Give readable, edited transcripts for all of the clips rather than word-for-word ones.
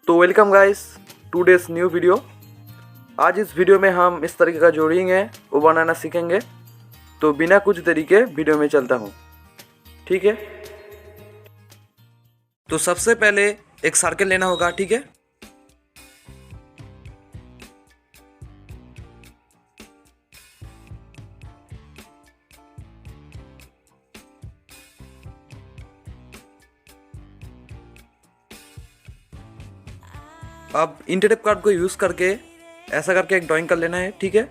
तो welcome guys two days new video. आज इस वीडियो में हम इस तरीके का जो रिंग है वो बनाना सीखेंगे। तो बिना कुछ देरी के वीडियो में चलता हूँ, ठीक है। तो सबसे पहले एक सर्कल लेना होगा, ठीक है। अब इंटेप कार्ड को यूज़ करके ऐसा करके एक ड्राइंग कर लेना है, ठीक है।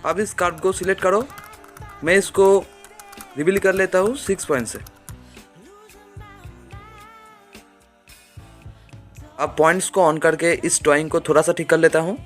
अब इस कार्ड को सिलेक्ट करो। मैं इसको रिवील कर लेता हूँ 6 पॉइंट से। अब पॉइंट्स को ऑन करके इस ड्राइंग को थोड़ा सा ठीक कर लेता हूँ।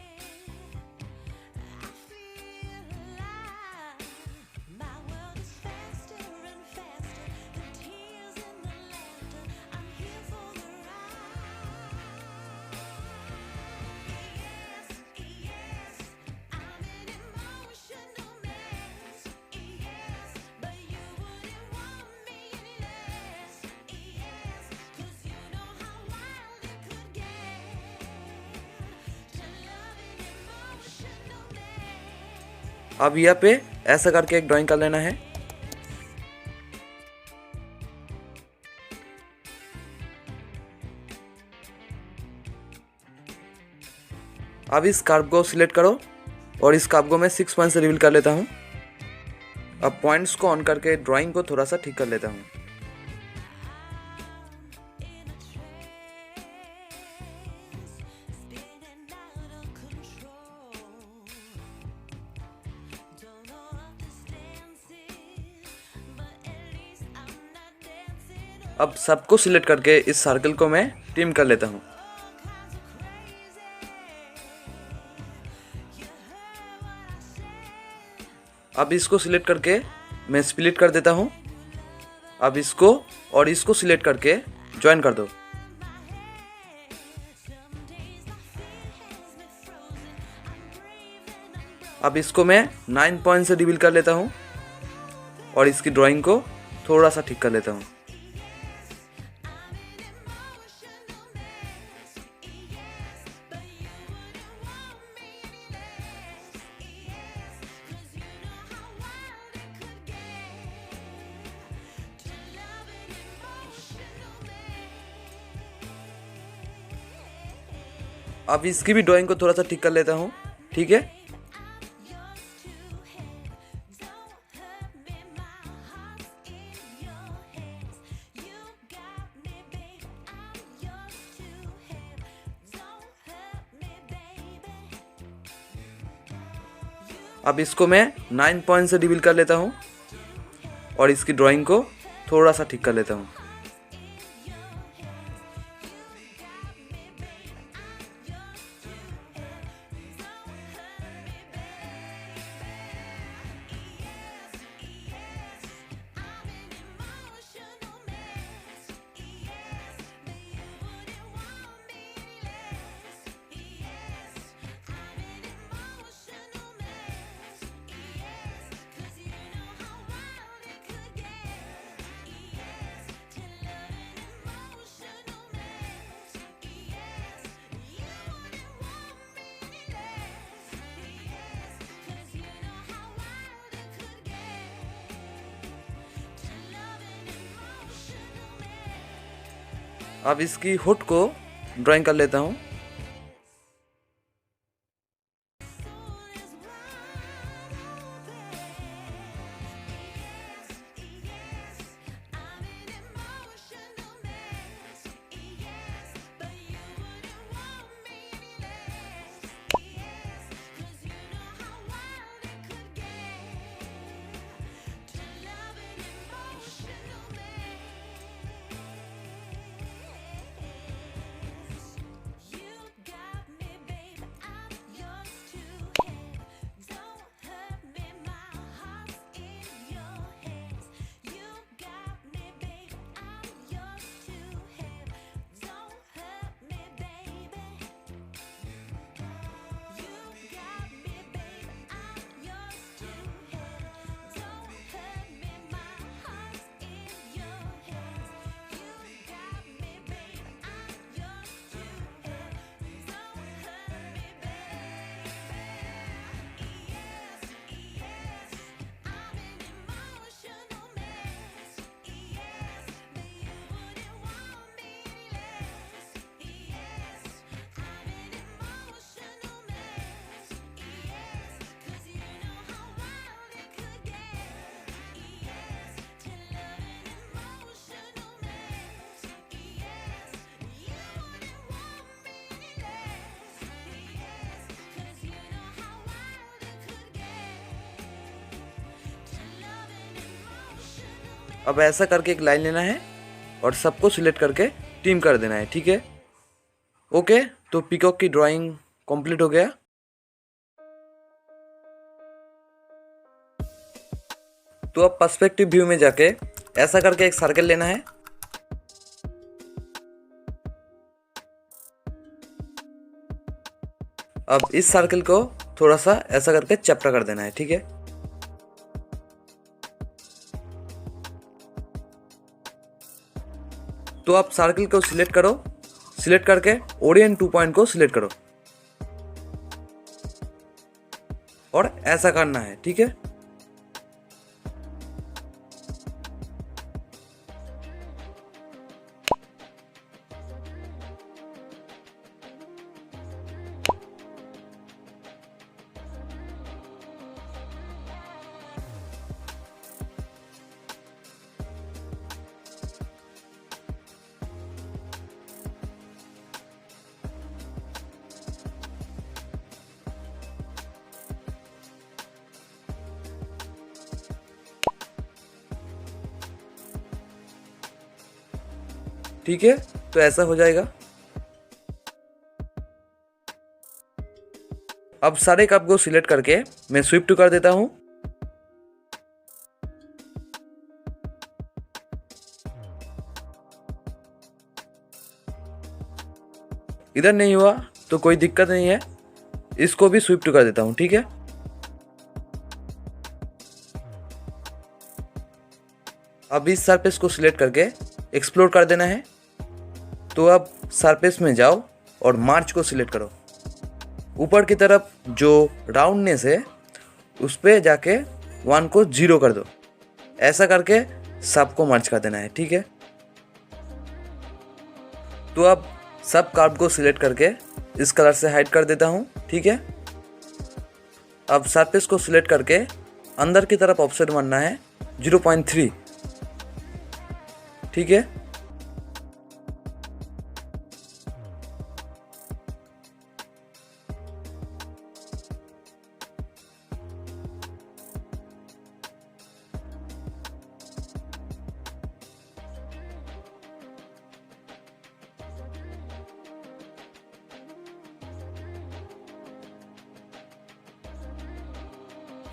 अब यहाँ पे ऐसा करके एक ड्राइंग कर लेना है। अब इस कर्व को सिलेक्ट करो और इस कर्व को मैं 6 पॉइंट से रिवील कर लेता हूँ। अब पॉइंट्स को ऑन करके ड्राइंग को थोड़ा सा ठीक कर लेता हूँ। अब सबको सिलेक्ट करके इस सर्कल को मैं ट्रिम कर लेता हूँ। अब इसको सिलेक्ट करके मैं स्प्लिट कर देता हूँ। अब इसको और इसको सिलेक्ट करके ज्वाइन कर दो। अब इसको मैं 9 पॉइंट से रिवील कर लेता हूँ और इसकी ड्राइंग को थोड़ा सा ठीक कर लेता हूँ। अब इसकी भी ड्राइंग को थोड़ा सा ठीक कर लेता हूँ, ठीक है। अब इसको मैं 9 पॉइंट से रिवील कर लेता हूँ और इसकी ड्राइंग को थोड़ा सा ठीक कर लेता हूँ। अब इसकी हुड को ड्राइंग कर लेता हूँ। अब ऐसा करके एक लाइन लेना है और सबको सिलेक्ट करके टीम कर देना है, ठीक है। ओके, तो पीकॉक की ड्राइंग कंप्लीट हो गया। तो अब पर्सपेक्टिव व्यू में जाके ऐसा करके एक सर्कल लेना है। अब इस सर्कल को थोड़ा सा ऐसा करके चपटा कर देना है, ठीक है। तो आप सर्कल को सिलेक्ट करो, सिलेक्ट करके ओरिएंट 2 पॉइंट को सिलेक्ट करो और ऐसा करना है, ठीक है। ठीक है, तो ऐसा हो जाएगा। अब सारे कप को सिलेक्ट करके मैं स्विप टू कर देता हूं। इधर नहीं हुआ तो कोई दिक्कत नहीं है, इसको भी स्विप टू कर देता हूं, ठीक है। अब इस सरफेस को सिलेक्ट करके एक्सप्लोर कर देना है। तो अब सरफेस में जाओ और मार्च को सिलेक्ट करो। ऊपर की तरफ जो राउंडनेस है उस पर जाके 1 को 0 कर दो। ऐसा करके सबको मर्ज कर देना है, ठीक है। तो अब सब कार्ड को सिलेक्ट करके इस कलर से हाइड कर देता हूँ, ठीक है। अब सरफेस को सिलेक्ट करके अंदर की तरफ ऑफसेट बनना है 0.3, ठीक है।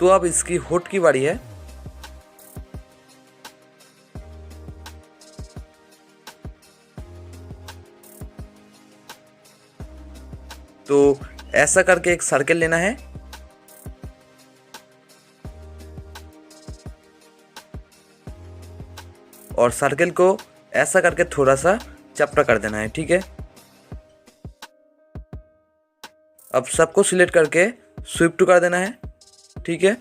तो अब इसकी हुड की बारी है। तो ऐसा करके एक सर्कल लेना है और सर्कल को ऐसा करके थोड़ा सा चपटा कर देना है, ठीक है। अब सबको सिलेक्ट करके स्विप टू कर देना है, ठीक है।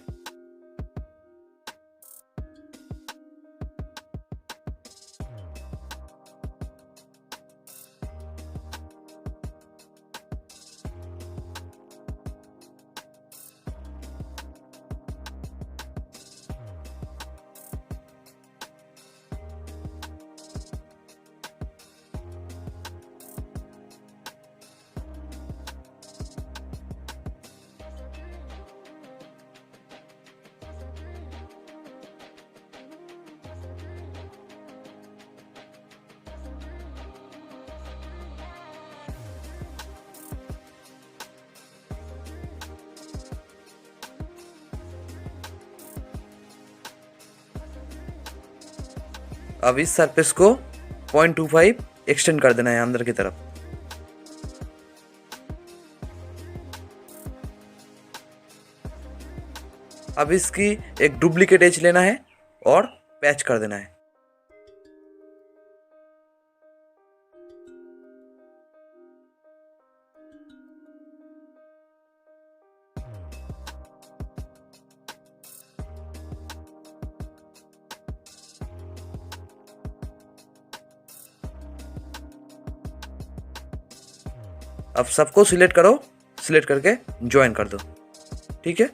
अब इस सरफेस को 0.25 एक्सटेंड कर देना है अंदर की तरफ। अब इसकी एक डुप्लीकेट एज लेना है और पैच कर देना है। अब सबको सिलेक्ट करो, सिलेक्ट करके ज्वाइन कर दो, ठीक है।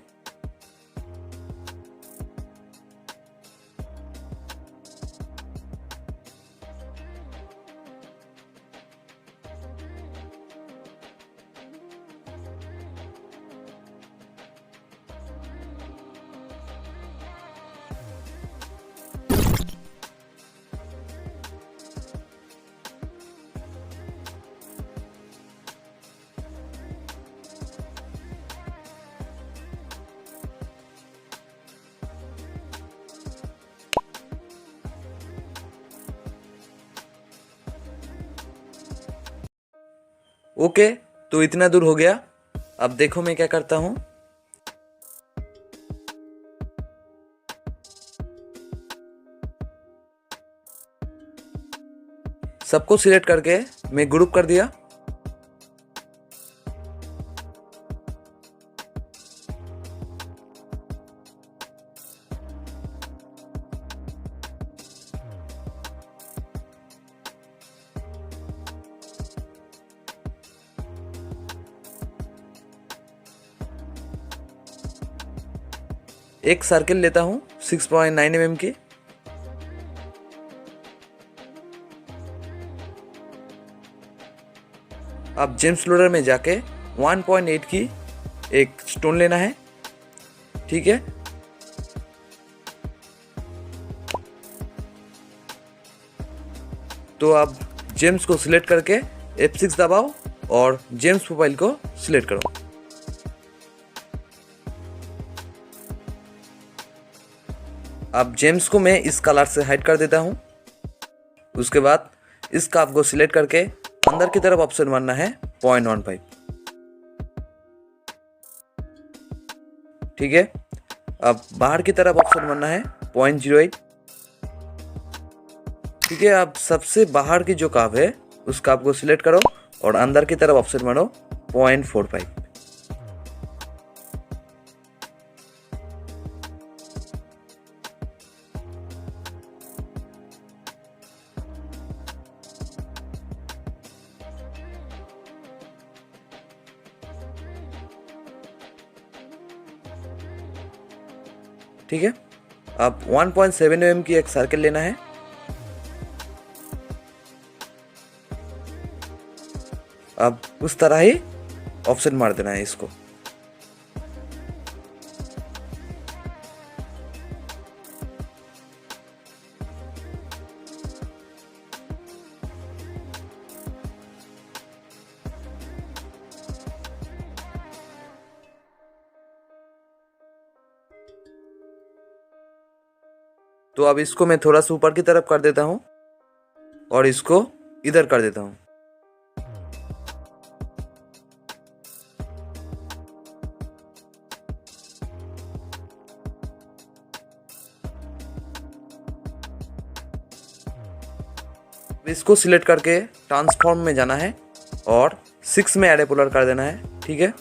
ओके, तो इतना दूर हो गया। अब देखो मैं क्या करता हूँ। सबको सिलेक्ट करके मैं ग्रुप कर दिया। एक सर्किल लेता हूँ 6.9 mm की। अब जेम्स लोडर में जाके 1.8 की एक स्टोन लेना है, ठीक है। तो अब जेम्स को सिलेक्ट करके F6 दबाओ और जेम्स प्रोफाइल को सिलेक्ट करो। अब जेम्स को मैं इस कलर से हाइड कर देता हूँ। उसके बाद इस काप को सिलेक्ट करके अंदर की तरफ ऑप्शन मारना है 0.15, ठीक है। अब बाहर की तरफ ऑप्शन मारना है 0.08, ठीक है। अब सबसे बाहर की जो काप है उस काप को सिलेक्ट करो और अंदर की तरफ ऑप्शन मारो 0.45। ठीक है। अब 1.7 mm की एक सर्कल लेना है। अब उस तरह ही ऑप्शन मार देना है इसको। तो अब इसको मैं थोड़ा सा ऊपर की तरफ कर देता हूँ और इसको इधर कर देता हूँ। इसको सिलेक्ट करके ट्रांसफॉर्म में जाना है और 6 में एरे पोलर कर देना है, ठीक है।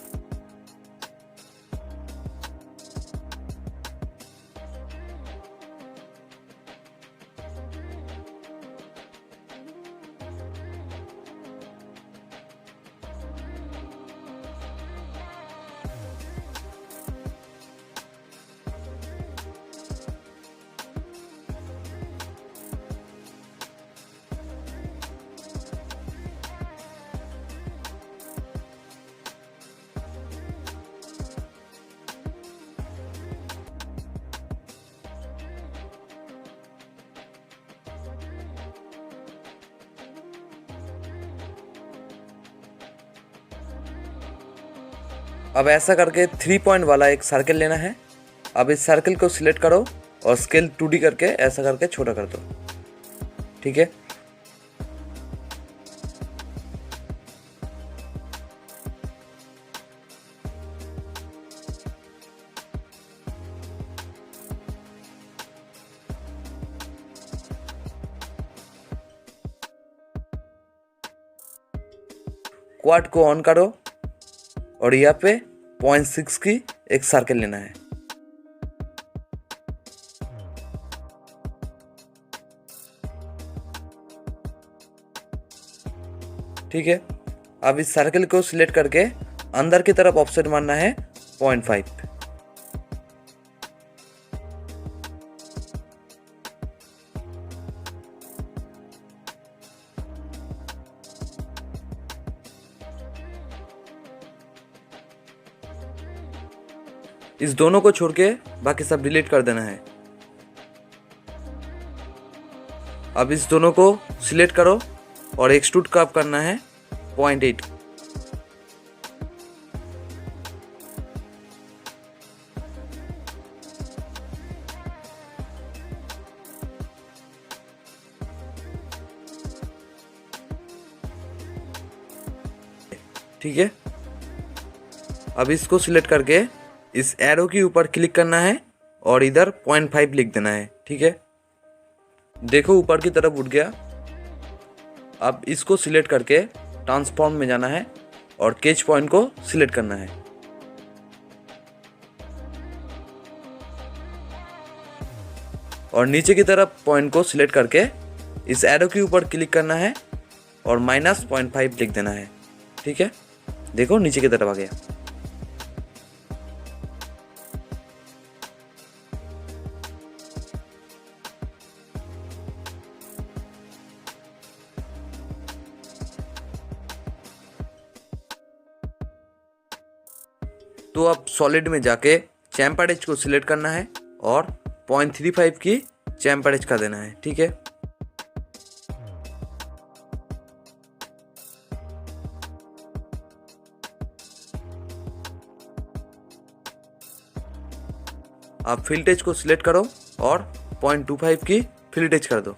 अब ऐसा करके 3 पॉइंट वाला एक सर्कल लेना है। अब इस सर्कल को सिलेक्ट करो और स्केल 2D करके ऐसा करके छोटा कर दो, ठीक है। क्वाड को ऑन करो और यहाँ पे 0.6 की एक सर्कल लेना है। ठीक है। अब इस सर्कल को सिलेक्ट करके अंदर की तरफ ऑफसेट मारना है 0.5। इस दोनों को छोड़ के बाकी सब डिलीट कर देना है। अब इस दोनों को सिलेक्ट करो और एक्सट्रूड कर्व करना है 0.8। ठीक है। अब इसको सिलेक्ट करके इस एरो के ऊपर क्लिक करना है और इधर 0.5 लिख देना है, ठीक है। देखो ऊपर की तरफ उठ गया। अब इसको सिलेक्ट करके ट्रांसफॉर्म में जाना है और कैच पॉइंट को सिलेक्ट करना है। और नीचे की तरफ पॉइंट को सिलेक्ट करके इस एरो के ऊपर क्लिक करना है और -0.5 लिख देना है, ठीक है। देखो नीचे की तरफ आ गया। तो अब सॉलिड में जाके चैम्फर्ड एज को सिलेक्ट करना है और 0.35 की चैम्फर्ड एज कर देना है, ठीक है। आप फिल्ट एज को सिलेक्ट करो और 0.25 की फिल्ट एज कर दो।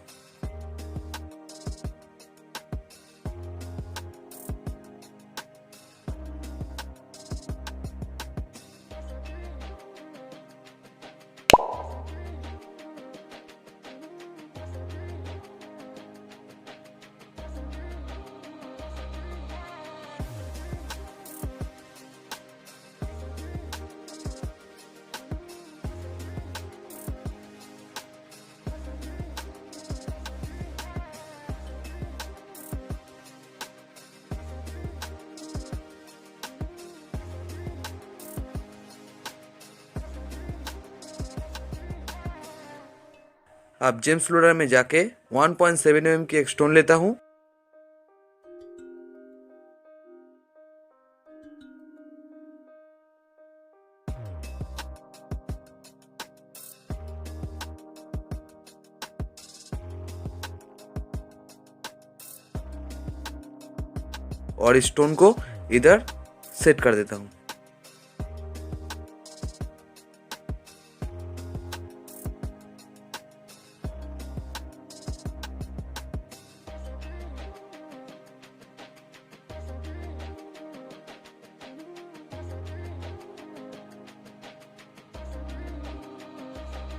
अब जेम्स लोडर में जाके 1.7 mm की एक स्टोन लेता हूँ और इस स्टोन को इधर सेट कर देता हूँ।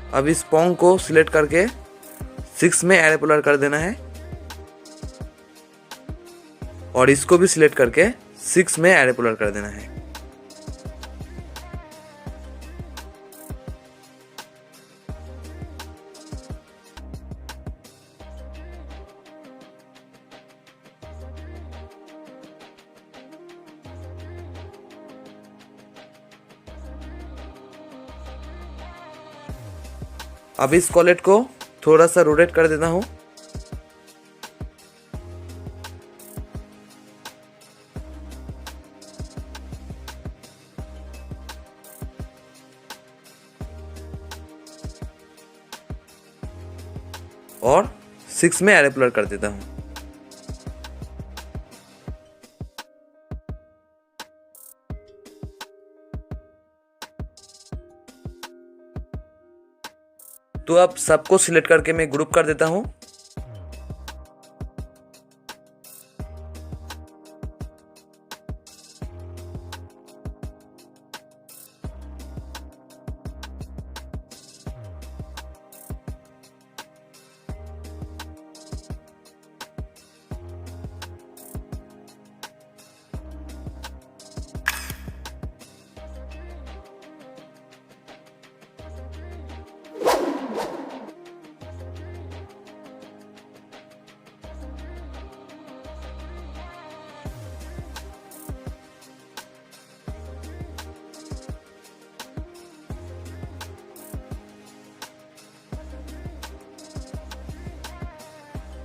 अब इस पोंग को सिलेक्ट करके 6 में एरोपोलर कर देना है और इसको भी सिलेक्ट करके 6 में एरोपोलर कर देना है। अब इस कॉलेट को थोड़ा सा रोटेट कर देता हूँ और 6 में एरोपोलर कर देता हूँ। तो अब सबको सिलेक्ट करके मैं ग्रुप कर देता हूँ।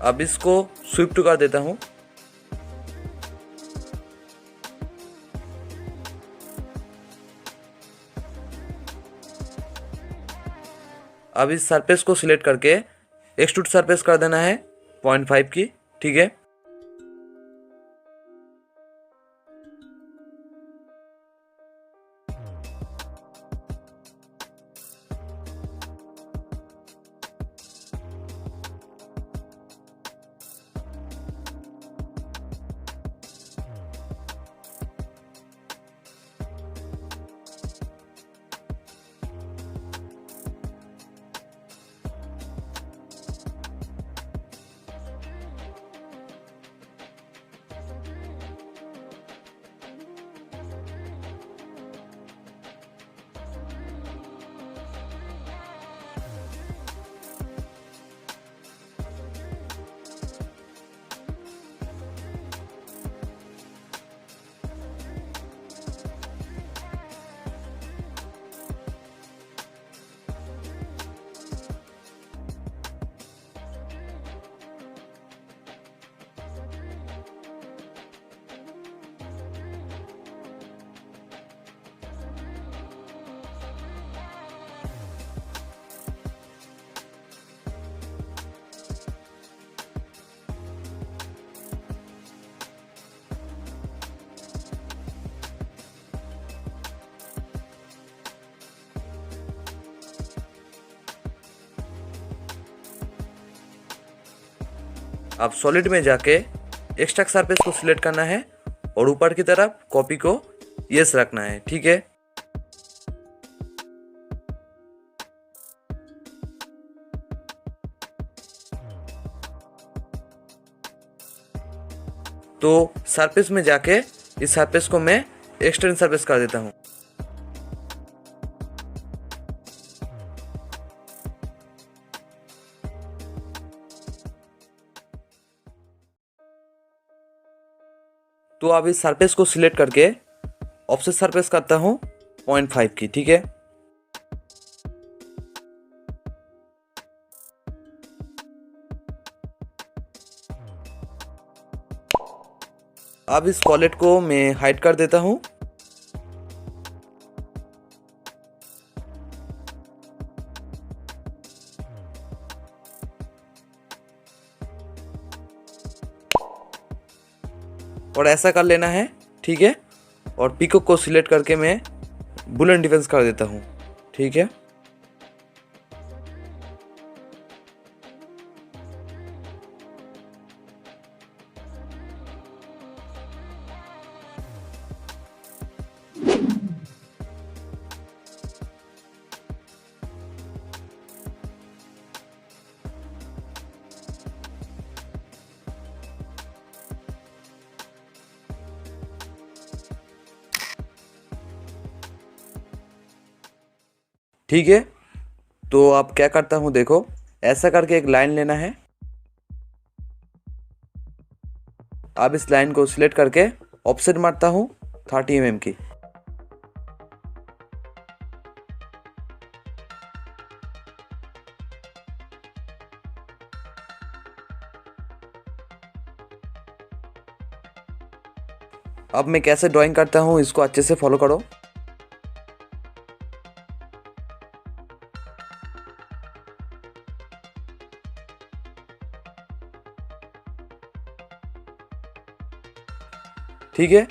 अब इसको स्विफ्ट कर देता हूँ। अब इस सरफेस को सिलेक्ट करके एक्सट्रूड सरफेस कर देना है 0.5 की, ठीक है। अब सॉलिड में जाके एक्सट्रैक्ट सरफेस को सिलेक्ट करना है और ऊपर की तरफ कॉपी को यस रखना है, ठीक है। तो सरफेस में जाके इस सरफेस को मैं एक्सटेंड सरफेस कर देता हूँ। तो अब इस सरफेस को सिलेक्ट करके ऑफसेट सरफेस करता हूँ 0.5 की, ठीक है। अब इस पॉलेट को मैं हाइड कर देता हूँ। और ऐसा कर लेना है, ठीक है। और पीकॉक को सिलेक्ट करके मैं बुलेट डिफेंस कर देता हूँ, ठीक है। ठीक है, तो अब क्या करता हूँ देखो, ऐसा करके एक लाइन लेना है। अब इस लाइन को सिलेक्ट करके ऑफसेट मारता हूँ 30 mm की। अब मैं कैसे ड्राइंग करता हूँ इसको अच्छे से फॉलो करो। ठीक है,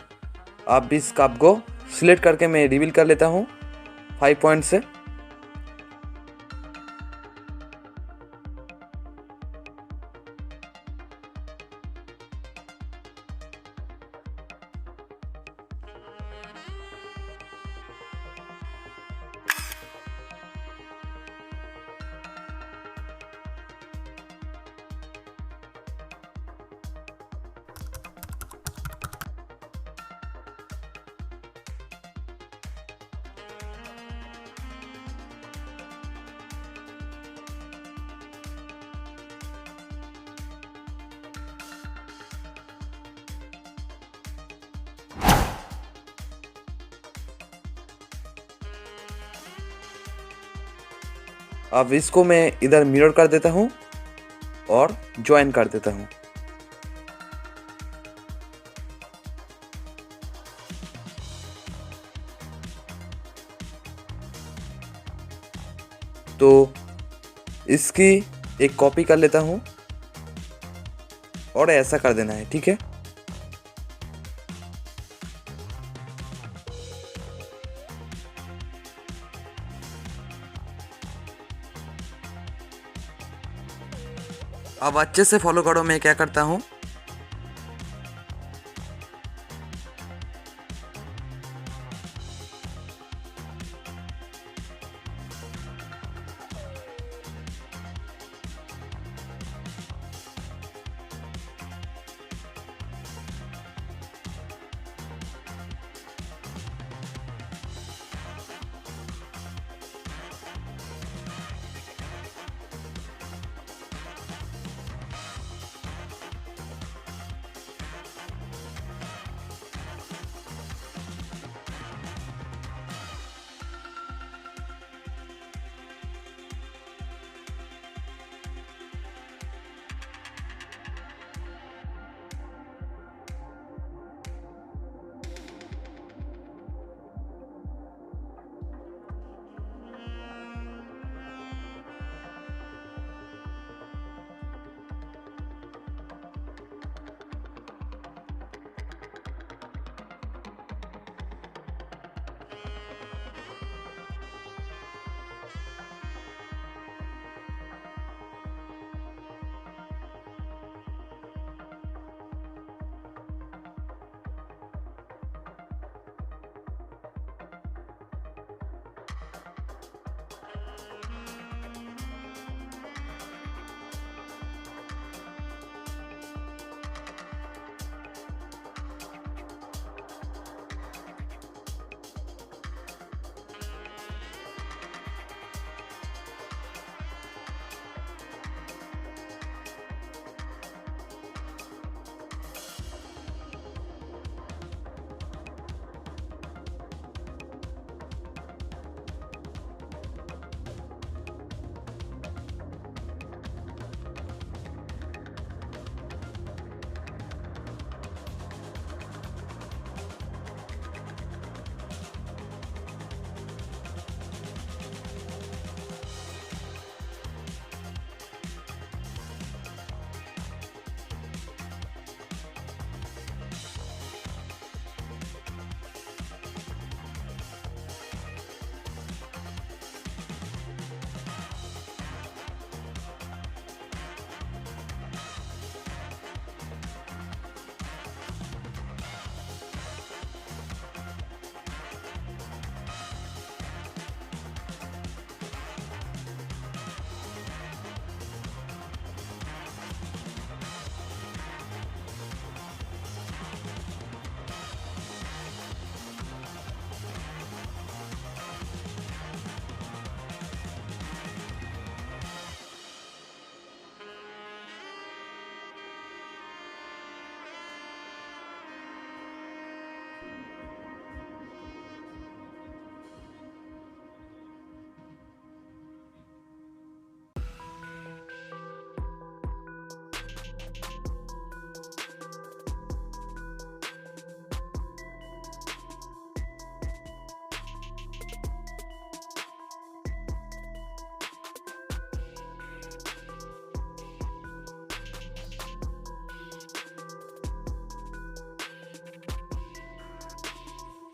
अब इस कप को सिलेक्ट करके मैं रिवील कर लेता हूँ 5 पॉइंट से। अब इसको मैं इधर मिरर कर देता हूँ और ज्वाइन कर देता हूँ। तो इसकी एक कॉपी कर लेता हूँ और ऐसा कर देना है, ठीक है। अब अच्छे से फॉलो करो मैं क्या करता हूँ।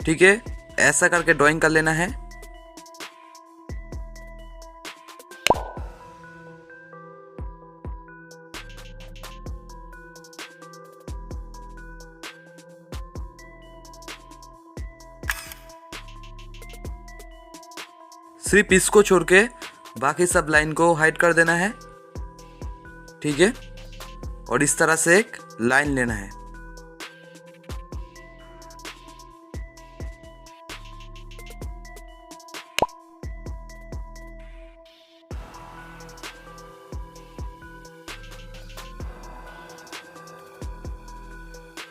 ठीक है, ऐसा करके ड्राइंग कर लेना है। सिर्फ इसको छोड़ के बाकी सब लाइन को हाइड कर देना है। ठीक है, और इस तरह से एक लाइन लेना है।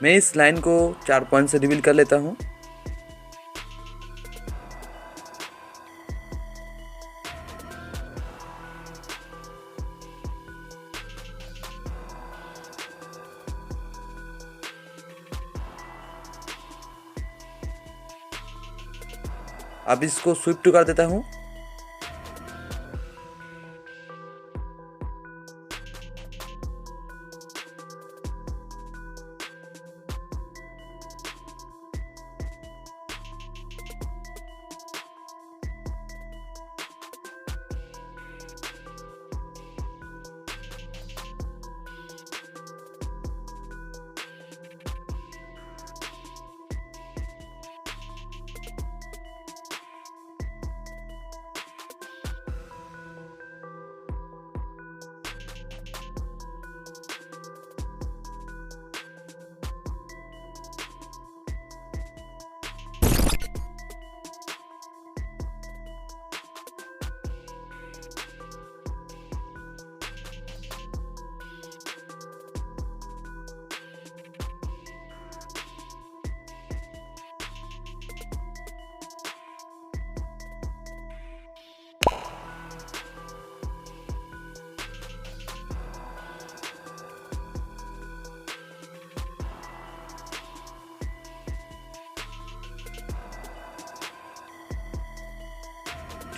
मैं इस लाइन को 4 पॉइंट से रिवील कर लेता हूँ। अब इसको स्वीप टू कर देता हूँ।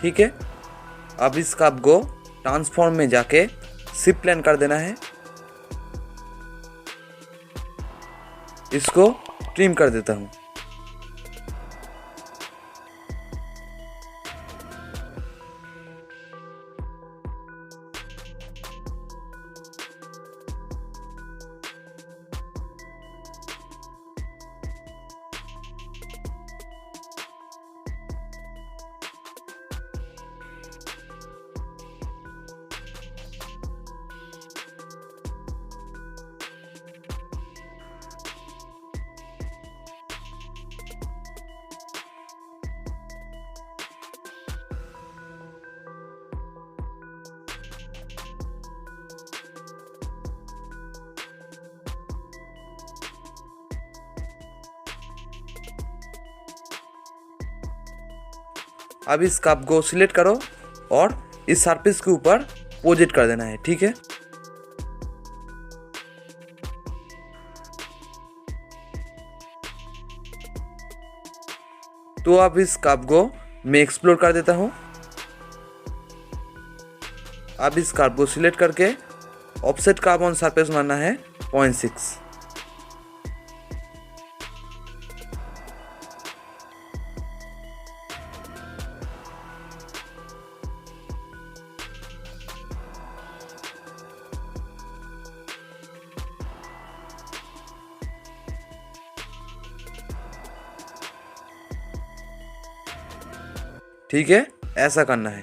ठीक है, अब इस कप को ट्रांसफॉर्म में जाके शिफ्ट प्लेन कर देना है। इसको ट्रिम कर देता हूँ। अब इस कप को सिलेक्ट करो और इस सरफेस के ऊपर पोजिट कर देना है। ठीक है, तो अब इस कप को मैं एक्सप्लोर कर देता हूँ। अब इस कर्व को सिलेक्ट करके ऑफसेट कर्व ऑन सरफेस मारना है 0.6। ठीक है, ऐसा करना है।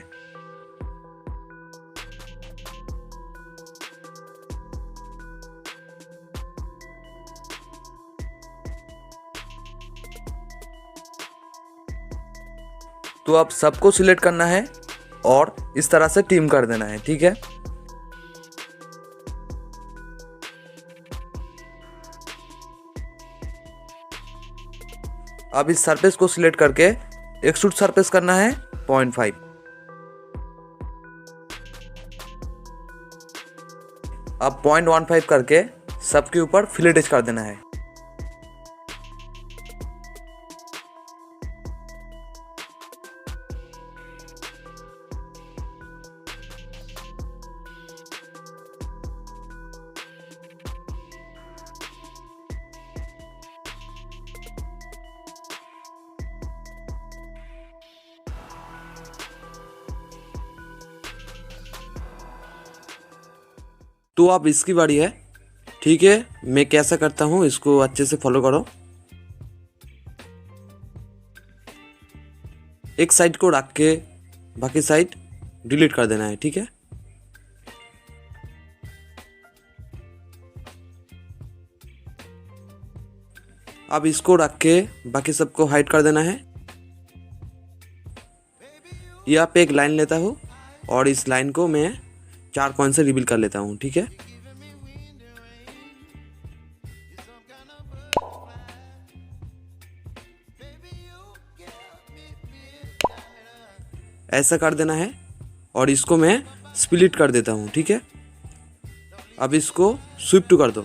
तो अब सबको सिलेक्ट करना है और इस तरह से टीम कर देना है। ठीक है, अब इस सरफेस को सिलेक्ट करके एक्सट्रूड सरफेस करना है 0.5। अब 0.15 करके सबके ऊपर फिलेट एज कर देना है। तो अब इसकी बारी है। ठीक है, मैं कैसा करता हूँ इसको अच्छे से फॉलो करो। एक साइड को रख के बाकी साइड डिलीट कर देना है। ठीक है, अब इसको रख के बाकी सबको हाइड कर देना है। यहाँ पे एक लाइन लेता हूँ और इस लाइन को मैं 4 पॉइंट से रिवील कर लेता हूँ। ठीक है, ऐसा कर देना है और इसको मैं स्प्लिट कर देता हूँ। ठीक है, अब इसको स्विप टू कर दो।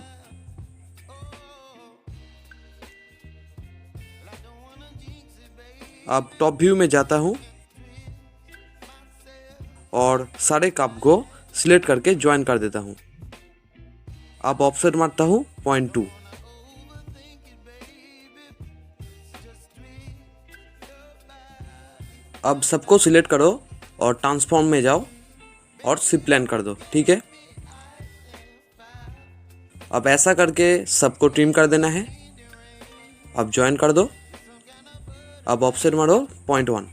अब टॉप व्यू में जाता हूँ और सारे कप को सिलेक्ट करके ज्वाइन कर देता हूँ। अब ऑफसेट मारता हूँ 0.2। अब सबको सिलेक्ट करो और ट्रांसफॉर्म में जाओ और शिफ्ट प्लान कर दो। ठीक है, अब ऐसा करके सबको ट्रिम कर देना है। अब ज्वाइन कर दो। अब ऑफसेट मारो 0.1।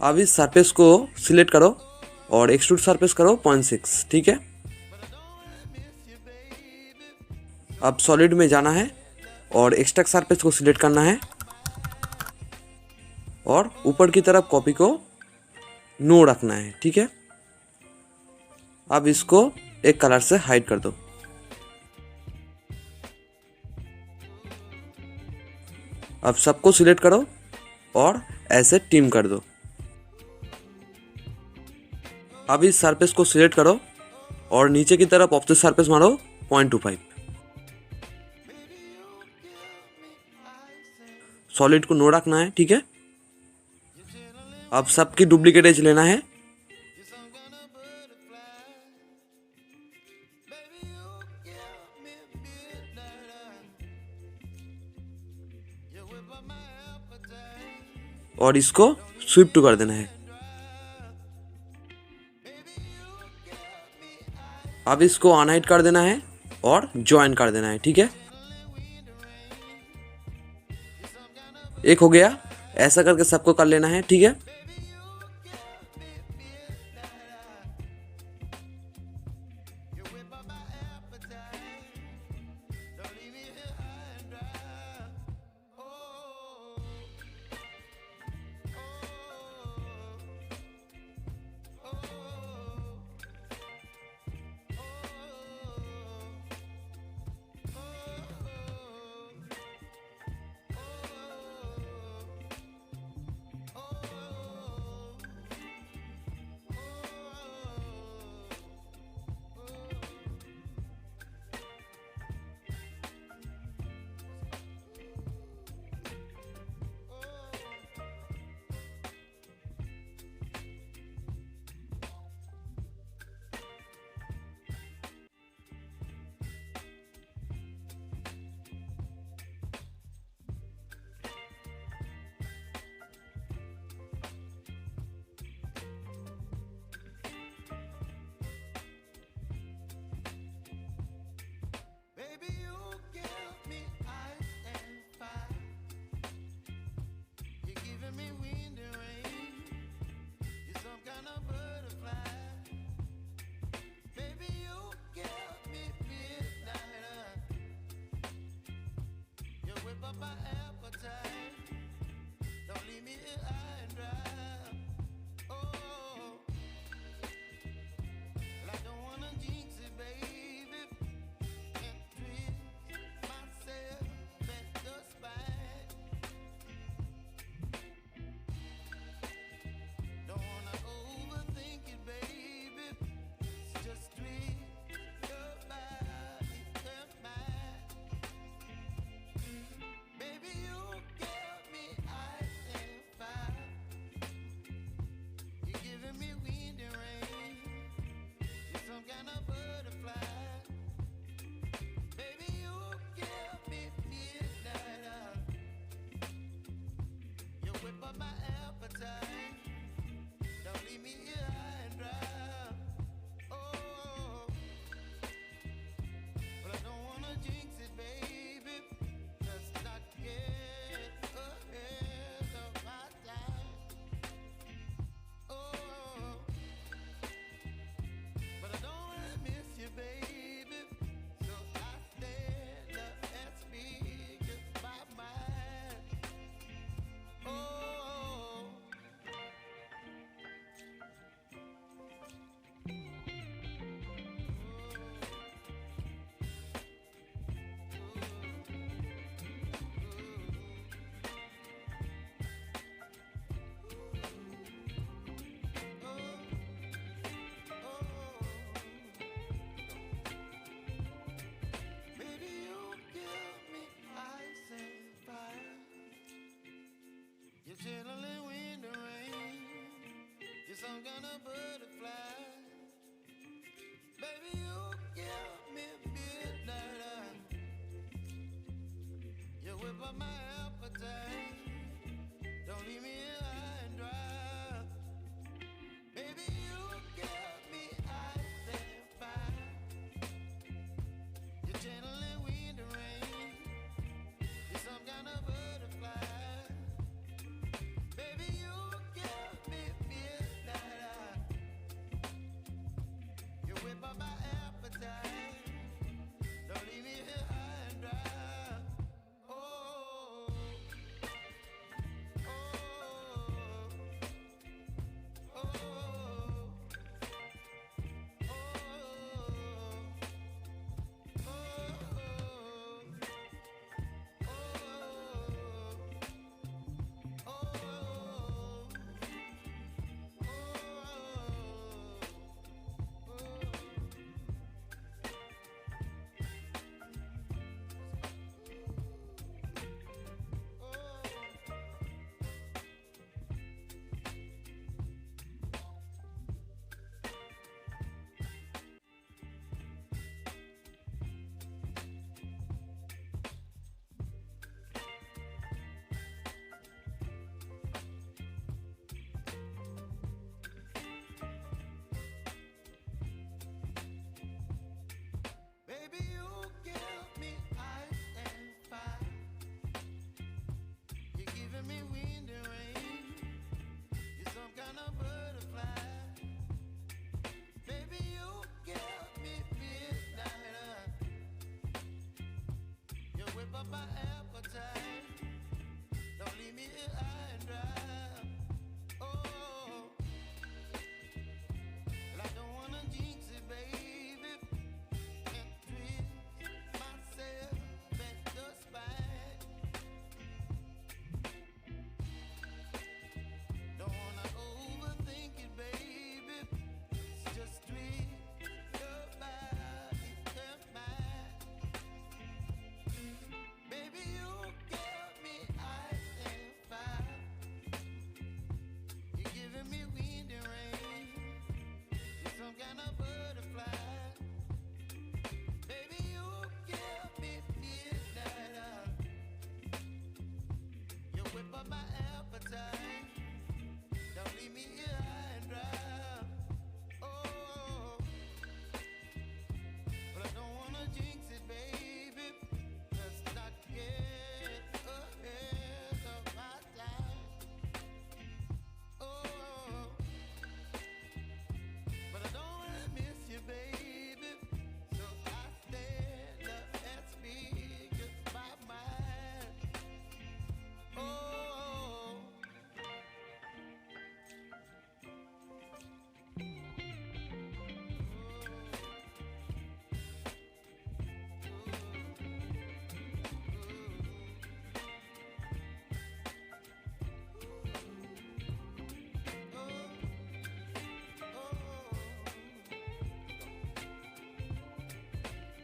अब इस सरफेस को सिलेक्ट करो और एक्सट्रूड सरफेस करो 0.6। ठीक है, अब सॉलिड में जाना है और एक्सट्रैक्ट सरफेस को सिलेक्ट करना है और ऊपर की तरफ कॉपी को नो रखना है। ठीक है, अब इसको एक कलर से हाइड कर दो। अब सबको सिलेक्ट करो और ऐसे टीम कर दो। अब इस सरफेस को सिलेक्ट करो और नीचे की तरफ ऑफसेट सरफेस मारो 0.25। सॉलिड को नो रखना है। ठीक है, अब सबकी डुप्लीकेट एज लेना है। और इसको स्विप टू कर देना है। अब इसको अनहाइड कर देना है और ज्वाइन कर देना है। ठीक है, एक हो गया। ऐसा करके सबको कर लेना है। ठीक है, some kind of butterfly. Baby, you give me midnight. You whip up my appetite. Don't leave me here high and dry. Baby, you give me ice and fire. You're gentle and wind and rain. You're some kind of butterfly. Baby, you give me midnight. You whip up my appetite. Don't leave me here high and dry. Baby, you give me ice and fire. You're giving me wind and rain. You're some kind of butterfly. Baby, you give me midnight. You whip up my appetite. Don't leave me here high and dry. Oh, well, I don't wanna jinx it, baby. Don't wanna overthink it, baby. It's just tweet your body and mine. Baby, you give me ice and fire. You're giving me wind and rain. You're some kind of butterfly. Baby, you give me midnight. You whip up my appetite. Don't leave me here high and dry. Oh, but I don't wanna jinx it, baby. Let's not get ahead of my time. Oh, but I don't wanna miss you, baby. So I stand up and speak just my mind. Oh.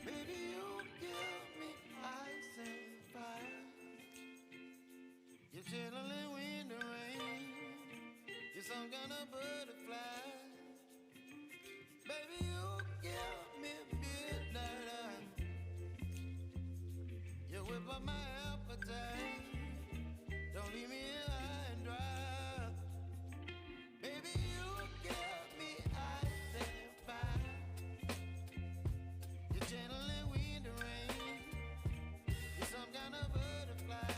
Baby, you give me ice and fire. You're gentle and wind and rain. You're some kind of butterfly. Baby, you give me midnight. You whip up my appetite. Don't leave me here high and dry. Baby, you give me ice and fire. You're gentle and wind and rain. You're some kind of butterfly.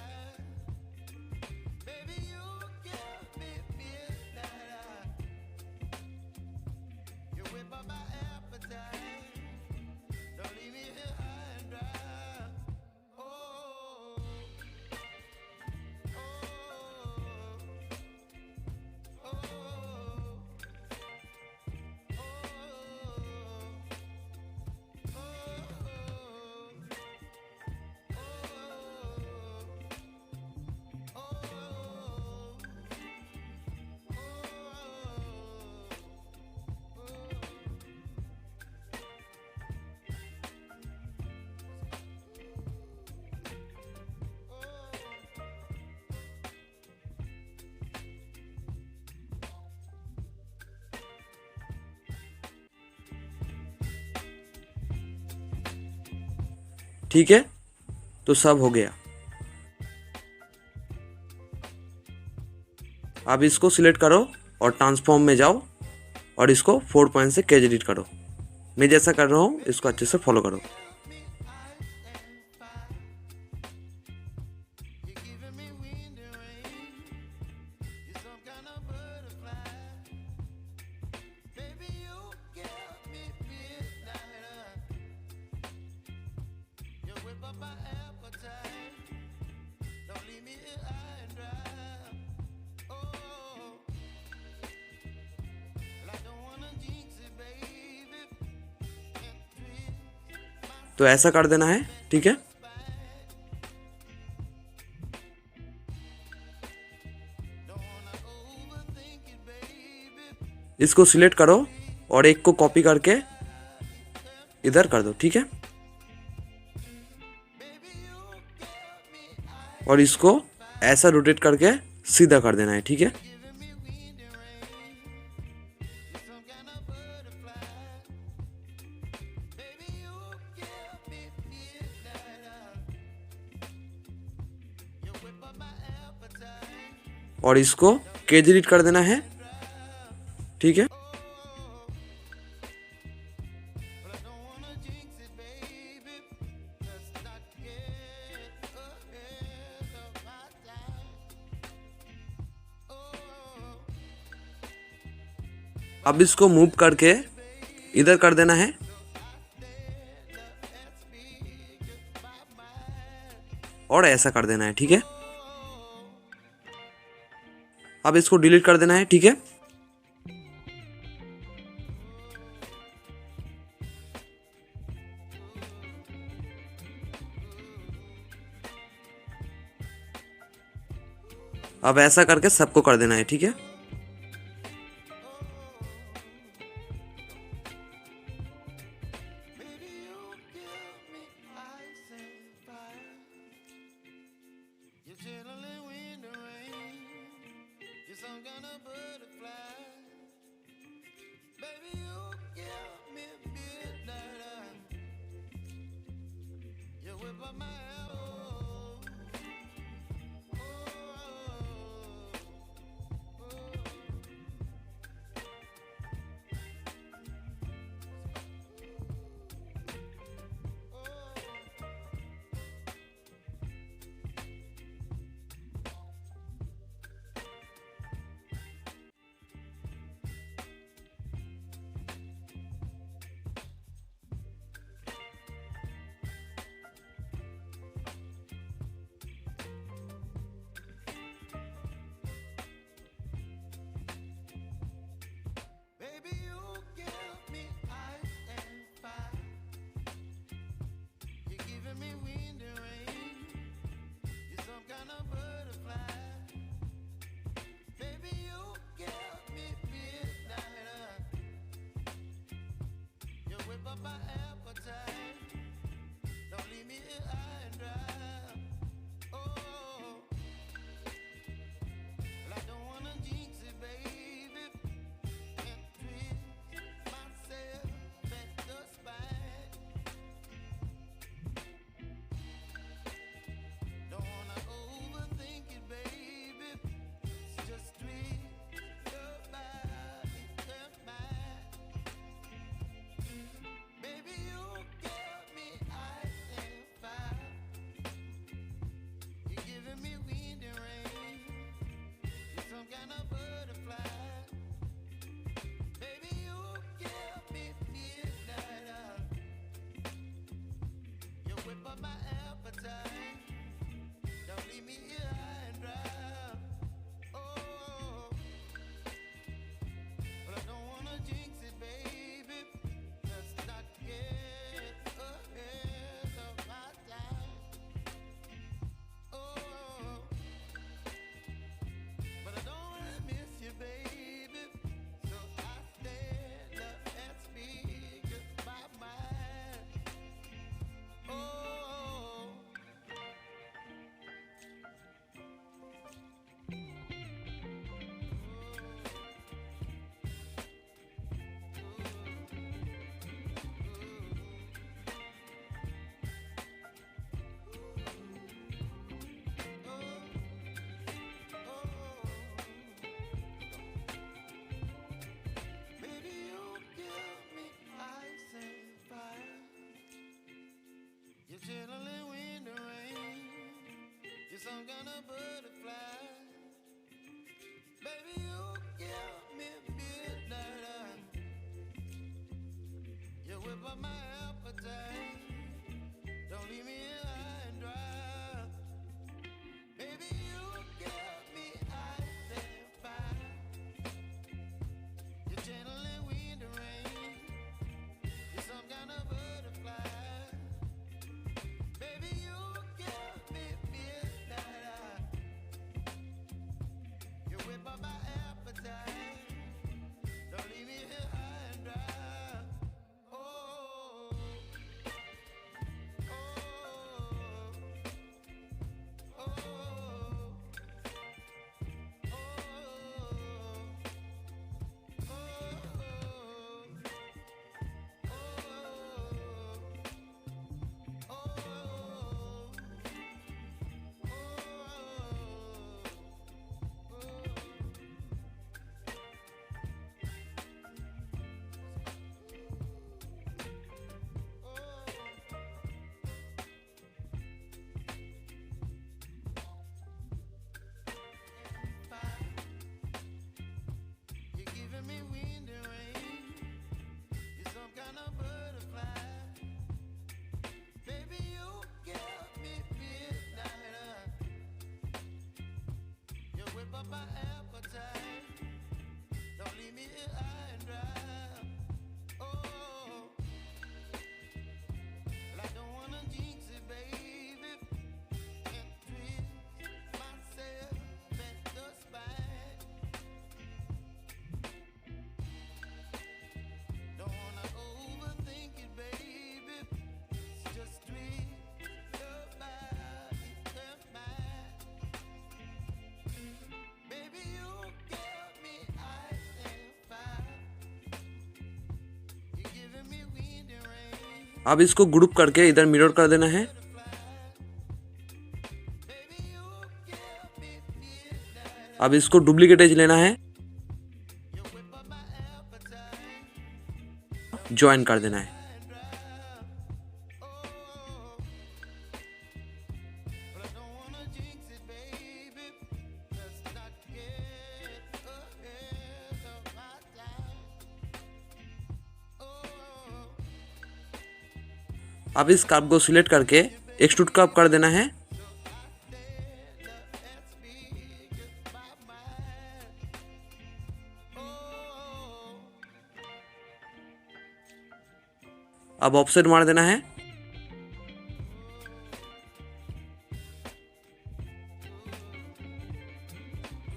Baby, you give me midnight. You whip up my appetite. Don't leave me here high and dry. Oh. ठीक है, तो सब हो गया। अब इसको select करो और ट्रांसफॉर्म में जाओ और इसको 4 पॉइंट से कैच एडिट करो। मैं जैसा कर रहा हूँ इसको अच्छे से फॉलो करो। You're giving me wind and rain. You're some kind of butterfly. Baby, you give me midnight. You whip up my appetite. Don't leave me here high and dry. Oh, well, I don't wanna jinx it, baby. Can't twist तो ऐसा कर देना है, ठीक है। इसको select करो और एक को कॉपी करके इधर कर दो, ठीक है। और इसको ऐसा रोटेट करके सीधा कर देना है, ठीक है। और इसको केज एडिट कर देना है, ठीक है। अब इसको मूव करके इधर कर देना है और ऐसा कर देना है, ठीक है। अब इसको डिलीट कर देना है, ठीक है। अब ऐसा करके सबको कर देना है, ठीक है। You're channeling wind and rain. You're some kind of butterfly. Baby, you give me midnight. You whip up my elbow. Oh, oh, oh. You're some kind of butterfly. Baby, you give me midnight. You whip up my appetite. Don't leave me here high and dry. Baby, you give me ice and fire. You're channeling wind and rain. You're some kind of butterfly. Baby, you give me midnight. You whip up my appetite. Don't leave me here high and dry. Oh, oh, oh, oh, you're giving me wind and rain. You're some kind of butterfly. Baby, you give me midnight. You whip up my appetite. Don't leave me here high and dry. Oh, well, I don't wanna jinx it, baby, and twist myself at the spine. Don't wanna overthink it, baby. It's just twist your body and mine. Baby, you give me ice and fire. You're giving me wind and rain. अब इसको group करके इधर mirror कर देना है। Baby, you give me midnight. अब इसको duplicate as लेना है, You whip up my appetite. Join कर देना है। But I don't wanna jinx it, baby. Let's not get ahead of my time. Oh, अब इस कर्व को सिलेक्ट करके एक्सट्रूड कर्व कर देना है। and speak my mind. Oh, अब ऑफसेट मार देना है।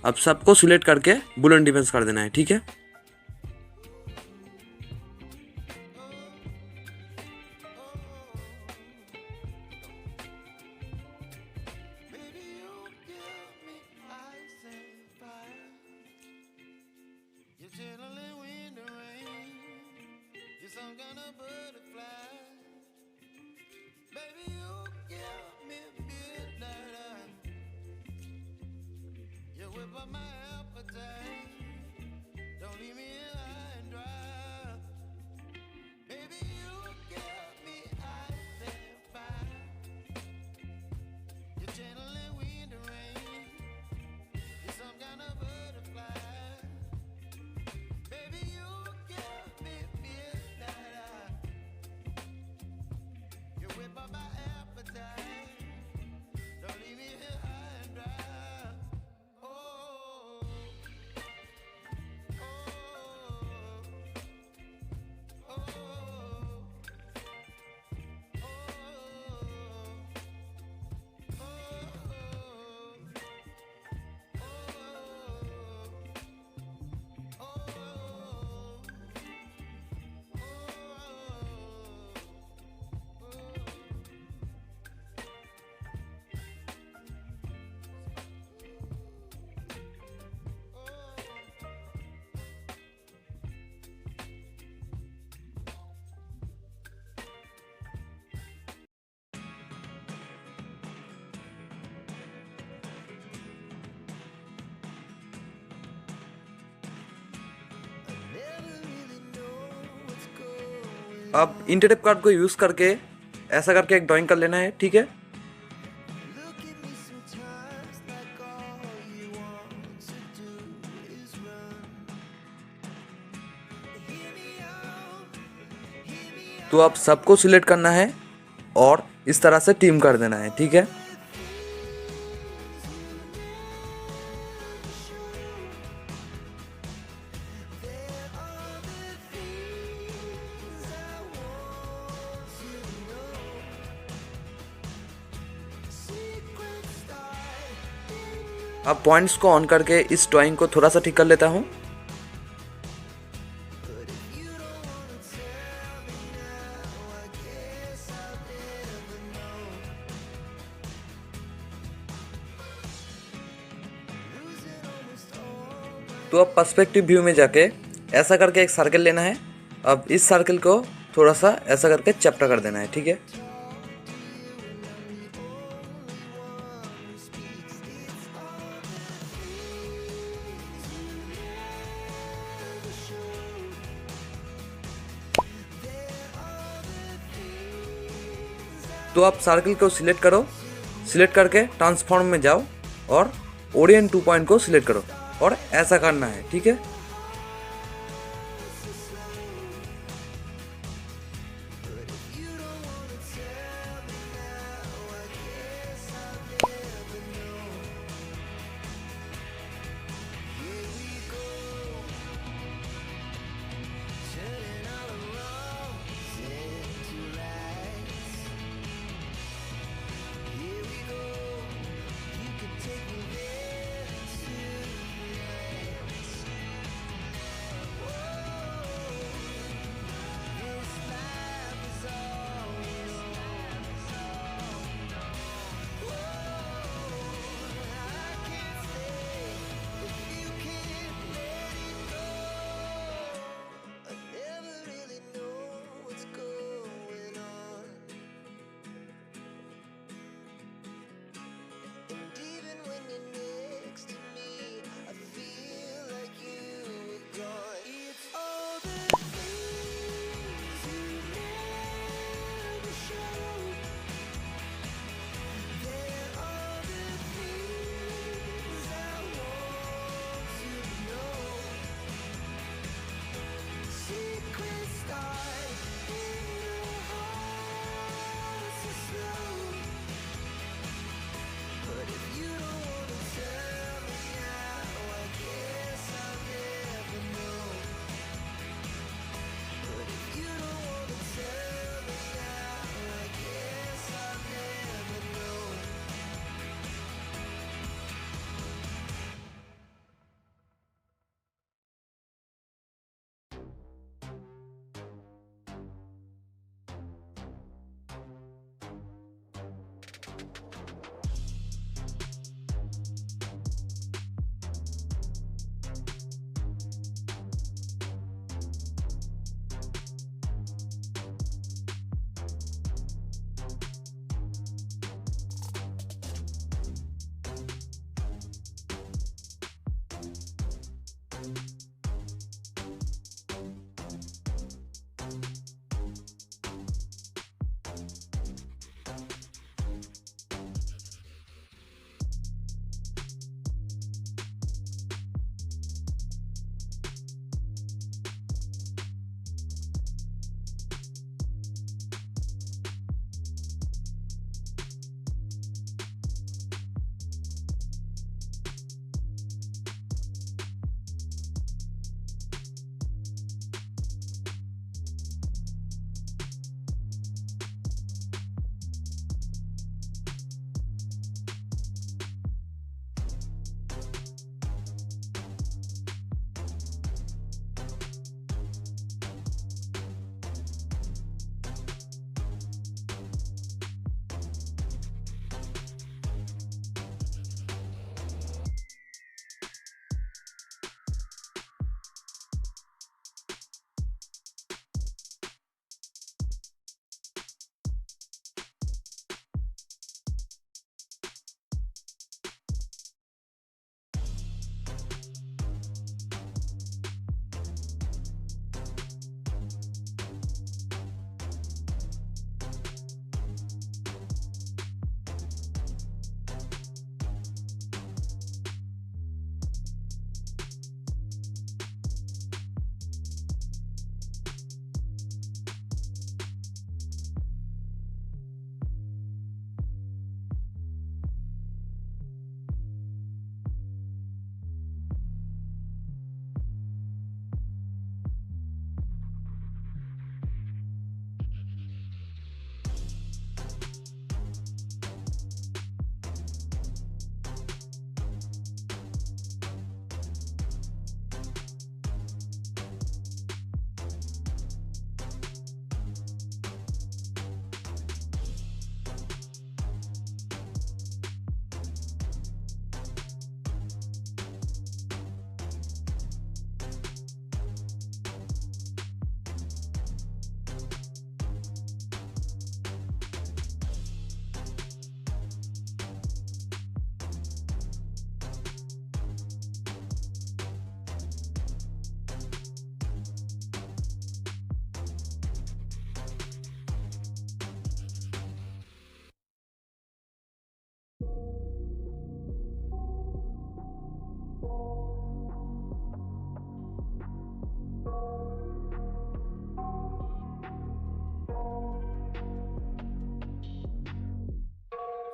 अब सबको सिलेक्ट करके बुलेट डिफेंस कर देना है, ठीक है। baby, you give me ice and fire. You're channeling wind and rain. You're some kind of butterfly. Baby, you give me midnight. You whip up my appetite. Don't leave me here high and dry. Baby, you give me ice and fire. You're channeling wind and rain. You're some kind of butterfly. Baby, you give me midnight. You whip up my appetite. Don't leave me here high and dry. Oh, oh, oh, oh, अब initiative card को use करके ऐसा करके एक drawing कर लेना है, ठीक है। look at me sometimes. तो आप सबको सिलेक्ट करना है और इस तरह से टीम कर देना है, ठीक है। अब पॉइंट्स को ऑन करके इस ड्राइंग को थोड़ा सा ठीक कर लेता हूँ। तो अब पर्सपेक्टिव व्यू में जाके ऐसा करके एक सर्कल लेना है। अब इस सर्कल को थोड़ा सा ऐसा करके चपटा कर देना है, ठीक है। तो आप सर्कल को सिलेक्ट करो, सिलेक्ट करके ट्रांसफॉर्म में जाओ और ओरिएंट 2 पॉइंट को सिलेक्ट करो और ऐसा करना है, ठीक है।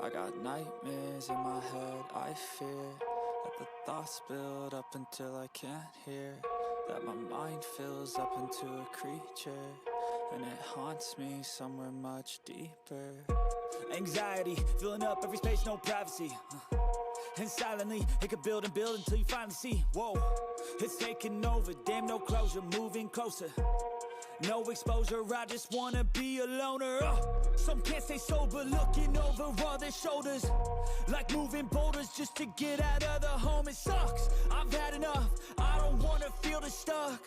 I got nightmares in my head, I fear that the thoughts build up until I can't hear, that my mind fills up into a creature, and it haunts me somewhere much deeper. Anxiety, filling up every space, no privacy. And silently, it could build and build until you finally see, whoa, it's taking over, damn no closure, moving closer. No exposure, I just wanna be a loner. Some can't stay sober, looking over all their shoulders, like moving boulders just to get out of the home. It sucks, I've had enough, I don't wanna feel the stuck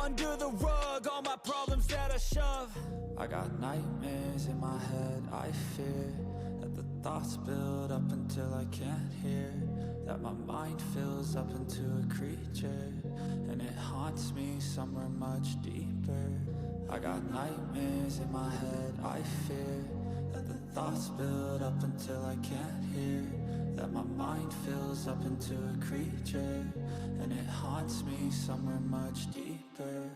under the rug, all my problems that I shove. I got nightmares in my head, I fear that the thoughts build up until I can't hear, that my mind fills up into a creature, and it haunts me somewhere much deeper. I got nightmares in my head, I fear that the thoughts build up until I can't hear, that my mind fills up into a creature, and it haunts me somewhere much deeper.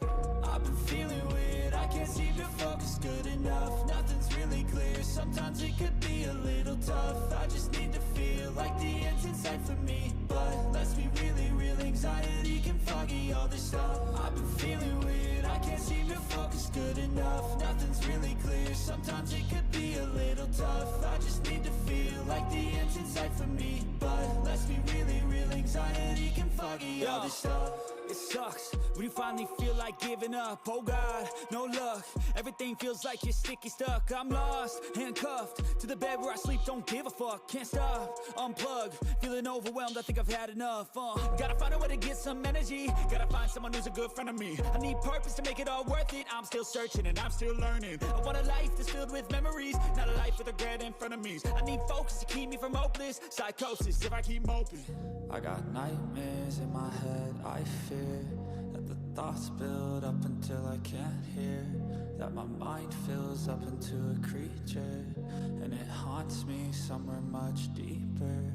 I've been feeling weird, I can't seem to focus good enough. Nothing's really clear, sometimes it could be a little tough. I just need to feel like the end's in sight for me, but let's be really real, anxiety can foggy all this stuff. I've been feeling weird, I can't seem to focus good enough. Nothing's really clear, sometimes it could be a little tough. I just need to feel like the end's in sight for me, but let's be really real, anxiety can foggy all this stuff. It sucks when you finally feel like giving up. Oh God, no luck, everything feels like you're sticky stuck. I'm lost, handcuffed to the bed where I sleep, don't give a fuck. Can't stop, unplug, feeling overwhelmed, I think I've had enough. Gotta find a way to get some energy, gotta find someone who's a good friend of me. I need purpose to make it all worth it, I'm still searching and I'm still learning. I want a life that's filled with memories, not a life with regret in front of me. I need focus to keep me from hopeless psychosis if I keep moping. I got nightmares in my head, I fear that the thoughts build up until I can't hear, that my mind fills up into a creature, and it haunts me somewhere much deeper.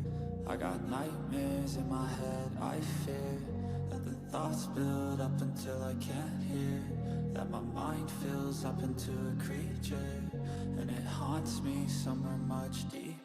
I got nightmares in my head, I fear that the thoughts build up until I can't hear, that my mind fills up into a creature, and it haunts me somewhere much deeper.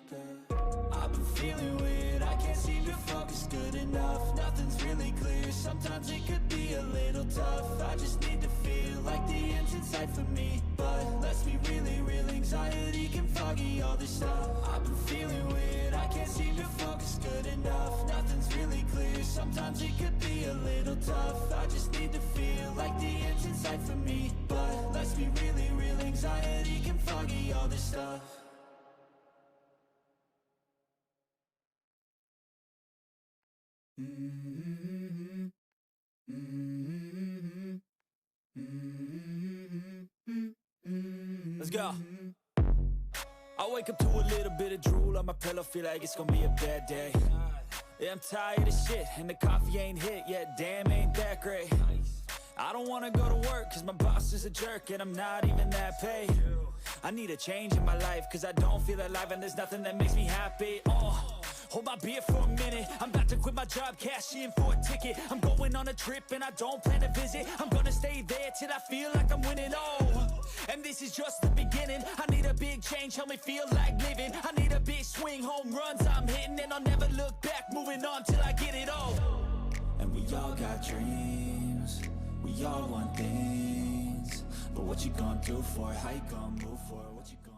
I've been feeling weird, I can't seem to focus good enough. Nothing's really clear, sometimes it could be a little tough. I just need to feel like the end's in sight for me, but let's be really real, anxiety can foggy all this stuff. I've been feeling weird, I can't seem to focus good enough. Nothing's really clear, sometimes it could be a little tough. I just need to feel like the end's in sight for me, but let's be really real, anxiety can foggy all this stuff. Let's go. I wake up to a little bit of drool on my pillow, feel like it's gonna be a bad day. Yeah, I'm tired of shit, and the coffee ain't hit yet, damn, ain't that great. I don't wanna go to work, cause my boss is a jerk, and I'm not even that paid. I need a change in my life, cause I don't feel alive, and there's nothing that makes me happy. Hold my beer for a minute, I'm about to quit my job, cash in for a ticket. I'm going on a trip and I don't plan to visit, I'm gonna stay there till I feel like I'm winning, and this is just the beginning. I need a big change, help me feel like living. I need a big swing, home runs I'm hitting, and I'll never look back, moving on till I get it all. And we all got dreams, we all want things, but what you gonna do for it? How you gonna move for it? What you gonna